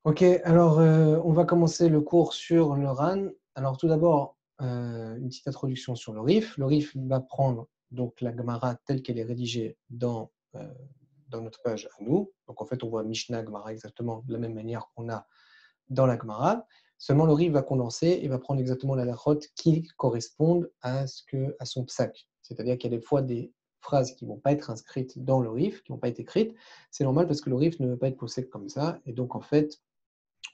Ok, alors on va commencer le cours sur le RAN. Alors tout d'abord, une petite introduction sur le RIF. Le RIF va prendre donc la Gemara telle qu'elle est rédigée dans notre page à nous. Donc en fait, on voit Mishnah, Gemara exactement de la même manière qu'on a dans la Gemara. Seulement le RIF va condenser et va prendre exactement la halachot qui correspondent à son psak. C'est-à-dire qu'il y a des fois des phrases qui ne vont pas être inscrites dans le RIF, qui ne vont pas être écrites. C'est normal parce que le RIF ne veut pas être posé comme ça. Et donc en fait,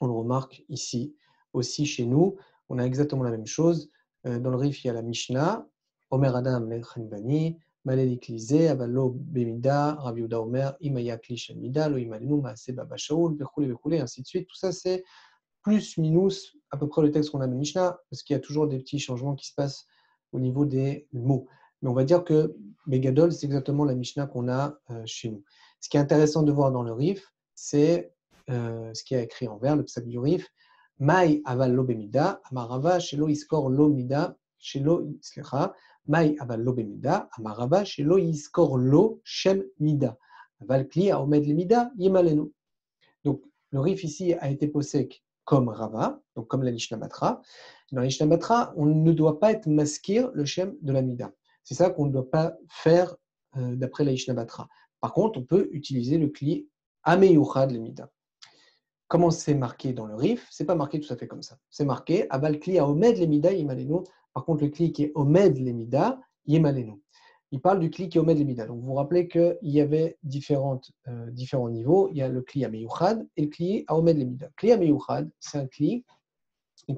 on le remarque ici aussi chez nous. On a exactement la même chose. Dans le Rif, il y a la Mishnah, Omer Adam Lechem Bani, Maleli Klize, Avalo Bemida, Rabbi Yehuda Omer, Imaya Klish Mida, Lo Imalenu, Maase Baba Shaul, Bechoule Bechoule, et ainsi de suite. Tout ça, c'est plus minus à peu près le texte qu'on a de Mishnah, parce qu'il y a toujours des petits changements qui se passent au niveau des mots. Mais on va dire que Begadol, c'est exactement la Mishnah qu'on a chez nous. Ce qui est intéressant de voir dans le Rif, c'est ce qui est écrit en vert, le psak du Rif, Mai aval lo bemida, amarava shelo iskor lo mida, shelo slecha, Mai aval lo bemida, amarava shelo iskor lo shem mida, aval kli aomed le mida, yimalenu. Donc le Rif ici a été posé comme Rava, donc comme la Mishnah Batra. Dans la Mishnah Batra, on ne doit pas être maskir le shem de la mida. C'est ça qu'on ne doit pas faire d'après la Mishnah Batra. Par contre, on peut utiliser le kli ameyuchad le mida. Comment c'est marqué dans le RIF? C'est pas marqué tout à fait comme ça. C'est marqué Aval kli a omed lemida yimalenu. Par contre, le kli qui est omed lemida yimalenu. Il parle du kli qui est omed lemida. Donc vous vous rappelez qu'il y avait différents niveaux. Il y a le kli ameyuchad et le kli a omed lemida. Kli ameyuchad, c'est un kli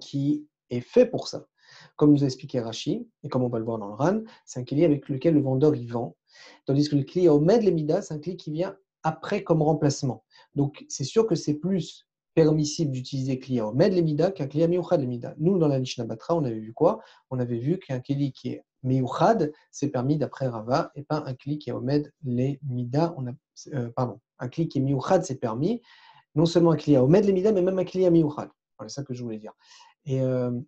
qui est fait pour ça. Comme nous a expliqué Rashi, et comme on va le voir dans le RAN, c'est un kli avec lequel le vendeur y vend. Tandis que le kli a omed lemida, c'est un kli qui vient après comme remplacement. Donc, c'est sûr que c'est plus permissible d'utiliser Kli Omed Lemida qu'un Kli Miyuchad Lemida. Nous, dans la Mishnah Batra, on avait vu quoi? On avait vu qu'un Kli qui est Miyuchad, c'est permis d'après Rava, et pas un Kli qui est Omed Lemida. Pardon, un Kli qui est Miyuchad, c'est permis. Non seulement un Kli Omed Lemida, mais même un Kli Miyuchad. Voilà, c'est ça que je voulais dire. Et, euh,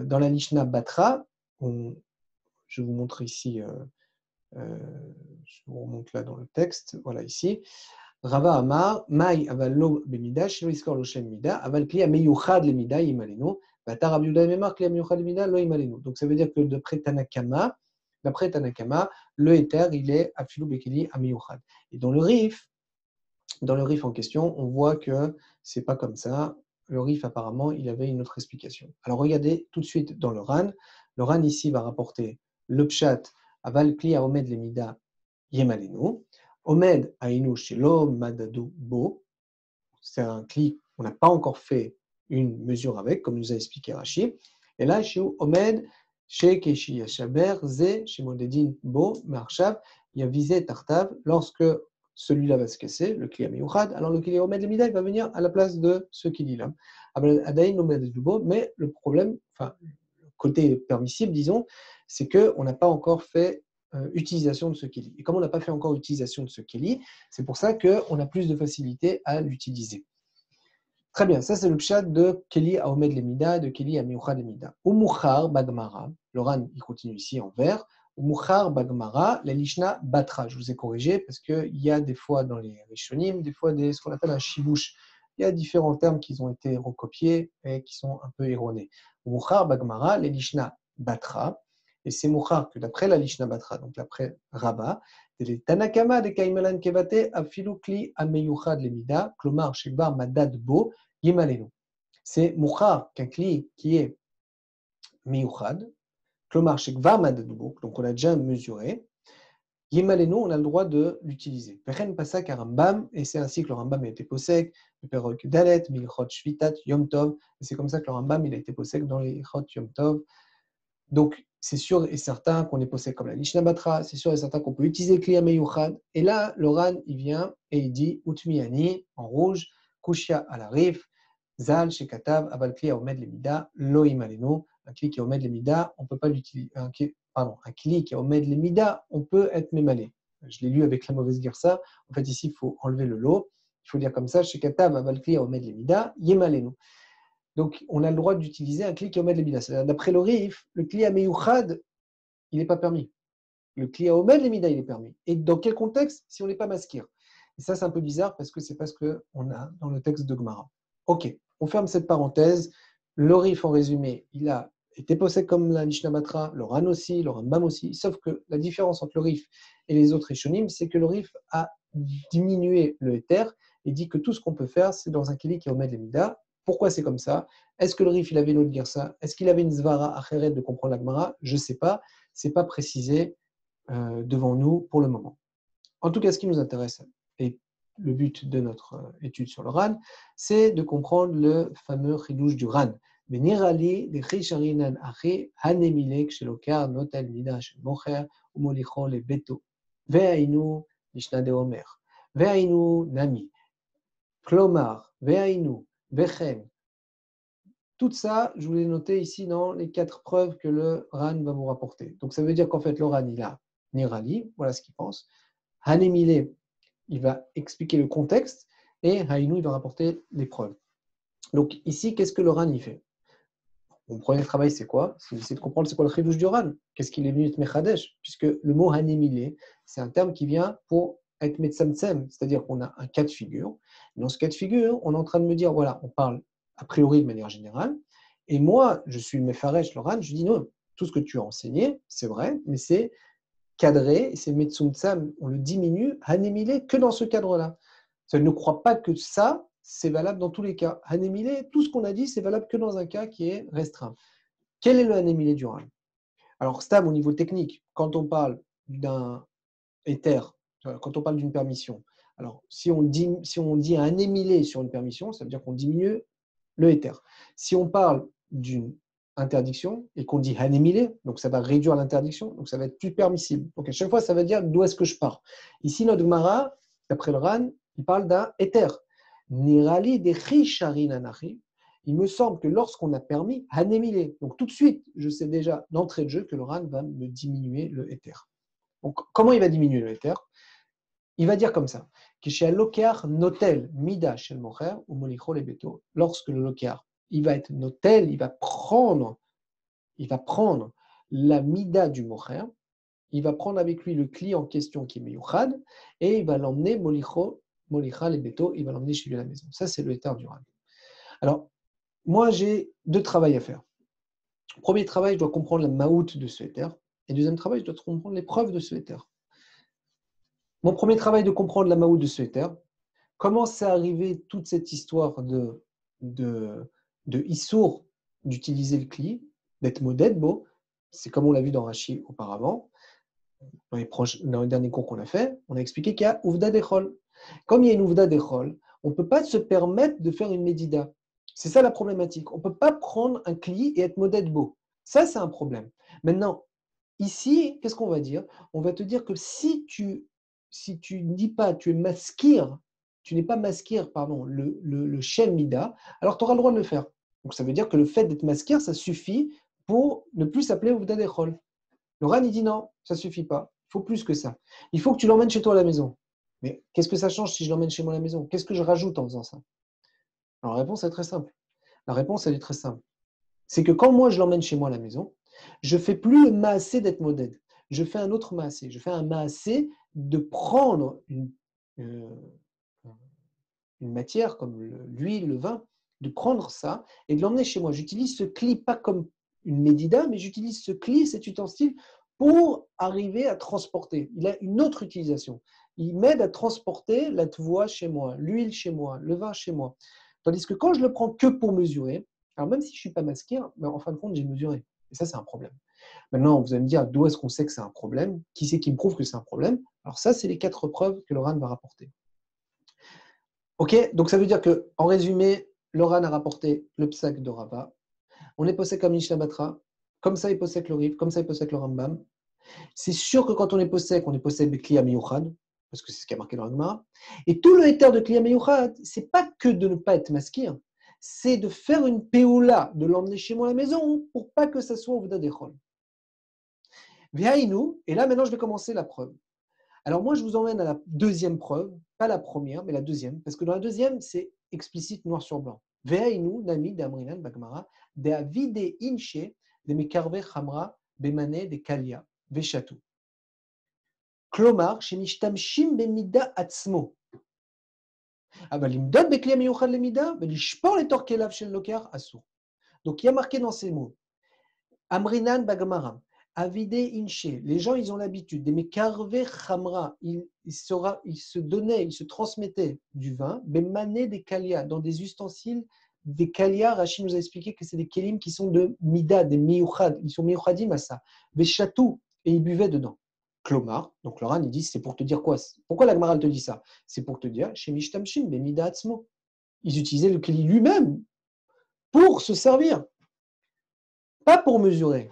dans la Mishnah Batra, je vous montre ici, je vous remonte là dans le texte, voilà ici. Rava Amar, Mai aval lo bemida, shelo iskor lo shem mida, aval kli ameyuchad le mida yimalenu, vata Rabbi Yehuda memar kli ameyuchad le mida lo yimalenu. Donc ça veut dire que d'après Tanakama, le éther, il est afilu bekeli ameyuchad. Et dans le Rif en question, on voit que c'est pas comme ça. Le Rif, apparemment, il avait une autre explication. Alors regardez tout de suite dans le RAN. Le RAN ici va rapporter le pshat aval kli aomed le mida yemalenu. Omed Ainu Shelo Madadu Bo, c'est un clic, on n'a pas encore fait une mesure avec, comme nous a expliqué Rachid. Et là, chez Omed, chez Keshi Yashaber, Ze, chez Modedin Bo, Marshav, il y a visé Tartav, lorsque celui-là va se casser, le client Miyuchad, alors le client Omed Lemida, il va venir à la place de ce qu'il dit là. Adain Omed Bo, mais le problème, enfin, le côté permissible, disons, c'est qu'on n'a pas encore fait utilisation de ce Keli. Et comme on n'a pas fait encore utilisation de ce Keli, c'est pour ça qu'on a plus de facilité à l'utiliser. Très bien, ça c'est le pshat de Keli Aomed Lemida, de Keli Amiuchad Lemida. Umuchar Bagmara, Loran il continue ici en vert. Umuchar Bagmara, la Lishna Batra. Je vous ai corrigé parce qu'il y a des fois dans les Rishonim, des fois ce qu'on appelle un shibouche. Il y a différents termes qui ont été recopiés et qui sont un peu erronés. Umuchar Bagmara, la Lishna Batra. Et c'est Muchar que d'après la Lishna Batra, donc d'après Rabat, Tanakama de Kaimelan Kevate afilu kli ameyuchad lemida, klomar shekvar madad bo yimalenu. C'est muchar qu'un kli qui est meyuchad, klomar shekvar madad bo, donc on a déjà mesuré. Yimalenu, on a le droit de l'utiliser. Vechen pasak à Rambam, et c'est ainsi que le Rambam a été posek, le perok dalet, milchot shvitat, yom tov, et c'est comme ça que le Rambam il a été posek dans les chot yom tov. Donc, c'est sûr et certain qu'on est possédé comme la Mishnah Batra, c'est sûr et certain qu'on peut utiliser Kli Ameyuchad. Et là, le Ran, il vient et il dit Utmiani, en rouge, Kushia à la Rif, Zal, Shekatav, Aval Kli Aomed Lemida, Loim Aleno. Un Kli qui Aomed Lemida, on peut pas l'utiliser. Un Kli qui Aomed Lemida, on peut être mémalé. Je l'ai lu avec la mauvaise girsa. En fait, ici, il faut enlever le lot. Il faut dire comme ça Shekatav, Aval Kli Aomed Lemida, Yemaleno. Donc, on a le droit d'utiliser un clic Omed Lemida. D'après le RIF, le clic Ameyuchad, il n'est pas permis. Le clic Omed Lemida, il est permis. Et dans quel contexte? Si on n'est pas maskir. Et ça, c'est un peu bizarre parce que c'est pas ce qu'on a dans le texte de Gemara. Ok, on ferme cette parenthèse. Le Rif, en résumé, il a été possède comme la Mishnah Matra, le Ran aussi, le Rambam aussi, sauf que la différence entre le Rif et les autres Rishonim, c'est que le Rif a diminué le Ether et dit que tout ce qu'on peut faire, c'est dans un Kili qui omet les Midas. Pourquoi c'est comme ça? Est-ce que le Rif, il avait l'autre dire ça? Est-ce qu'il avait une Zvara Acheret de comprendre la Gemara? Je ne sais pas. Ce n'est pas précisé devant nous pour le moment. En tout cas, ce qui nous intéresse, et le but de notre étude sur le RAN, c'est de comprendre le fameux chidouche du RAN. Benirali, de Chisharinan Ache, Hanemilek, Shelokar, Notel Mida, Mocher, Umolichon, le Beto, Veainu, Mishnah de Omer, Veainu, Nami, Klomar, Veainu, Vechen. Tout ça, je vous l'ai noté ici dans les 4 preuves que le RAN va vous rapporter. Donc ça veut dire qu'en fait, le RAN, il a Nirali, voilà ce qu'il pense. Hanemile, il va expliquer le contexte et Haïnou, il va rapporter les preuves. Donc ici, qu'est-ce que le RAN y fait? Mon premier travail, c'est quoi? C'est d'essayer de comprendre c'est quoi le chidouche du RAN. Qu'est-ce qu'il est venu de Mechadesh? Puisque le mot Hanemile, c'est un terme qui vient pour être Metsamtsem, c'est-à-dire qu'on a un cas de figure. Dans ce cas de figure, on est en train de me dire, voilà, on parle a priori de manière générale, et moi, je suis Mefaresh, le RAN, je dis non, tout ce que tu as enseigné, c'est vrai, mais c'est cadré, c'est Metsumtsam, on le diminue, Hanemile, que dans ce cadre-là. Ça ne croit pas que ça, c'est valable dans tous les cas. Hanemile, tout ce qu'on a dit, c'est valable que dans un cas qui est restreint. Quel est le Hanemile du RAN? Alors, Stab, au niveau technique, quand on parle d'un éther, quand on parle d'une permission, alors si on dit un Hanemile sur une permission, ça veut dire qu'on diminue le éther. Si on parle d'une interdiction et qu'on dit hanemile, donc ça va réduire l'interdiction, donc ça va être plus permissible. Donc à chaque fois, ça veut dire d'où est-ce que je pars. Ici, notre Gemara, d'après le RAN, il parle d'un éther. Nirali de chisharin anachi. Il me semble que lorsqu'on a permis hanemile, donc tout de suite, je sais déjà d'entrée de jeu que le RAN va me diminuer le éther. Donc comment il va diminuer le éther? Il va dire comme ça, notel mida shel mocher ou molicho le beto. Lorsque le lokar, il va être notel, il va prendre la mida du mocher, il va prendre avec lui le client en question qui est meyuchad, et il va l'emmener molicha le beto, il va l'emmener chez lui à la maison. Ça, c'est le état du rad. Alors, moi, j'ai 2 travails à faire. Premier travail, je dois comprendre la maout de ce éther, et deuxième travail, je dois comprendre les preuves de ce éther. Mon premier travail de comprendre la maout de ce éther, comment c'est arrivé toute cette histoire de Issour d'utiliser le Kli, d'être modèle, c'est comme on l'a vu dans Rashi auparavant, dans les derniers cours qu'on a fait, on a expliqué qu'il y a Ouvda Dechol. Comme il y a une Ouvda Dechol, on ne peut pas se permettre de faire une Médida. C'est ça la problématique. On ne peut pas prendre un Kli et être modèle beau. Ça, c'est un problème. Maintenant, ici, qu'est-ce qu'on va dire? On va te dire que si tu ne dis pas, tu es maskir, tu n'es pas maskir, pardon, le Shem Mida, alors tu auras le droit de le faire. Donc ça veut dire que le fait d'être maskir, ça suffit pour ne plus s'appeler Ouvda Dechol. Le Ran, il dit non, ça ne suffit pas. Il faut plus que ça. Il faut que tu l'emmènes chez toi à la maison. Mais qu'est-ce que ça change si je l'emmène chez moi à la maison? Qu'est-ce que je rajoute en faisant ça? Alors la réponse est très simple. La réponse, elle est très simple. C'est que quand moi je l'emmène chez moi à la maison, je ne fais plus le maasé d'être modèle. Je fais un autre maasé. Je fais un maasé de prendre euh, une matière comme l'huile, le vin, de prendre ça et de l'emmener chez moi. J'utilise ce cli pas comme une médida, mais j'utilise ce cli, cet ustensile, pour arriver à transporter. Il a une autre utilisation. Il m'aide à transporter la voie chez moi, l'huile chez moi, le vin chez moi. Tandis que quand je le prends que pour mesurer, alors même si je ne suis pas masqué, mais en fin de compte, j'ai mesuré. Et ça, c'est un problème. Maintenant, vous allez me dire, d'où est-ce qu'on sait que c'est un problème? Qui c'est qui me prouve que c'est un problème? Alors ça, c'est les 4 preuves que le RAN va rapporter. Ok, donc ça veut dire que, en résumé, le RAN a rapporté le psak de Rava. On est possède comme Mishnah Batra, comme ça il possède le Rif, comme ça il possède le Rambam. C'est sûr que quand on est possède de Kliya Miyuchad, parce que c'est ce qui a marqué dans la Gemara. Et tout le éther de Kliya Miyuchad, c'est pas que de ne pas être maskir, c'est de faire une péoula, de l'emmener chez moi à la maison, pour pas que ça soit au Vda Dechol. Vihaïnou, et là maintenant je vais commencer la preuve. Alors moi, je vous emmène à la deuxième preuve, pas la première, mais la deuxième, parce que dans la deuxième, c'est explicite noir sur blanc. Ve'ainu nami d'amrinan bagmara de avide inche de mekarve chamra bemane de kalia ve'shatu. Klomar shemishtamshim bemida atzmo. אבל למדוד בכלי המיוחד למידה ולשבור לתוך כליו של לוקח אסור. Donc il y a marqué dans ces mots, Amrinan Bagamaram, Avide Inche, les gens ils ont l'habitude, des mekarve chamra, ils se donnaient, ils se transmettaient du vin, bemané des kalia, dans des ustensiles, des kalia, Rachid nous a expliqué que c'est des kelim qui sont de mida, des miyuchad, ils sont miyuchadim à ça, des chatou, et ils buvaient dedans. Klomar, donc le Ran il dit c'est pour te dire quoi? Pourquoi la Gemara te dit ça? C'est pour te dire, chez Mishtamshin, bemida atzmo, ils utilisaient le keli lui-même pour se servir, pas pour mesurer.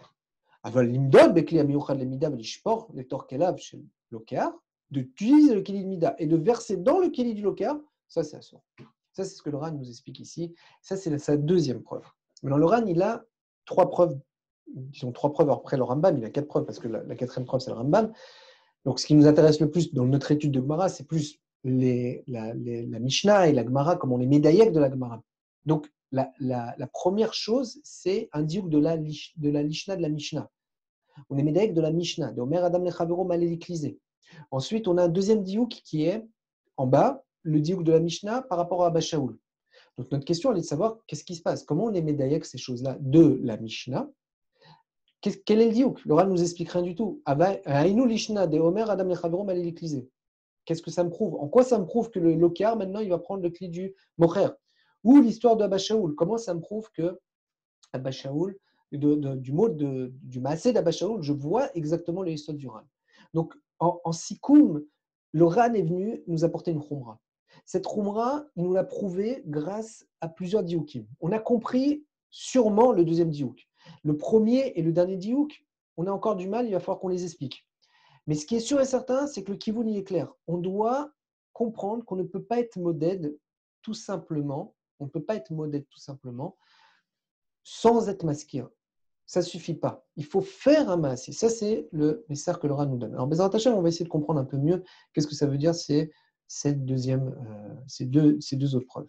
אבל למדוד בכלי המיוחד למידה ולשפוך לתוך כליו של לוקח, d'utiliser le keli de mida et de verser dans le keli du locard, ça c'est assourd. Ça c'est ce que le Ran nous explique ici. Ça c'est sa deuxième preuve. Maintenant le Ran il a trois preuves, disons trois preuves après le Rambam, il a quatre preuves parce que la quatrième preuve c'est le Rambam. Donc ce qui nous intéresse le plus dans notre étude de Gemara, c'est plus la Mishnah et la Gemara, comme on est médaillek de la Gemara. Donc la première chose, c'est un diouk de la Lishna de la Mishnah. On est médaillek de la Mishnah, de Omer Adam Lechavero Maléliklisé. Ensuite, on a un deuxième diouk qui est en bas, le diouk de la Mishnah par rapport à Abba Shaul. Donc notre question, elle est de savoir qu'est-ce qui se passe, comment on est médaillek ces choses-là de la Mishnah. Quel est le diouk? Le Ran nous explique rien du tout. Aïnou Lishna de Omer Adam Lechavero Maléliklisé. Qu'est-ce que ça me prouve? En quoi ça me prouve que le lokar, maintenant, il va prendre le cli du mocher? Ou l'histoire de Abba Shaul? Comment ça me prouve que Abba Shaul, du mot du maasé d'Abba Shaul, je vois exactement l'histoire du Ran. Donc, en Sikoum, le Ran est venu nous apporter une khumra. Cette khumra, il nous l'a prouvé grâce à plusieurs dioukim. On a compris sûrement le deuxième diouk. Le premier et le dernier diouk, on a encore du mal, il va falloir qu'on les explique. Mais ce qui est sûr et certain, c'est que le kivoun y est clair. On doit comprendre qu'on ne peut pas être modèle tout simplement. On ne peut pas être modèle tout simplement sans être masqué. Ça ne suffit pas. Il faut faire un masqué. Ça, c'est le message que le Ran nous donne. Alors, Bezrat Hashem, on va essayer de comprendre un peu mieux qu'est-ce que ça veut dire ces deux autres preuves.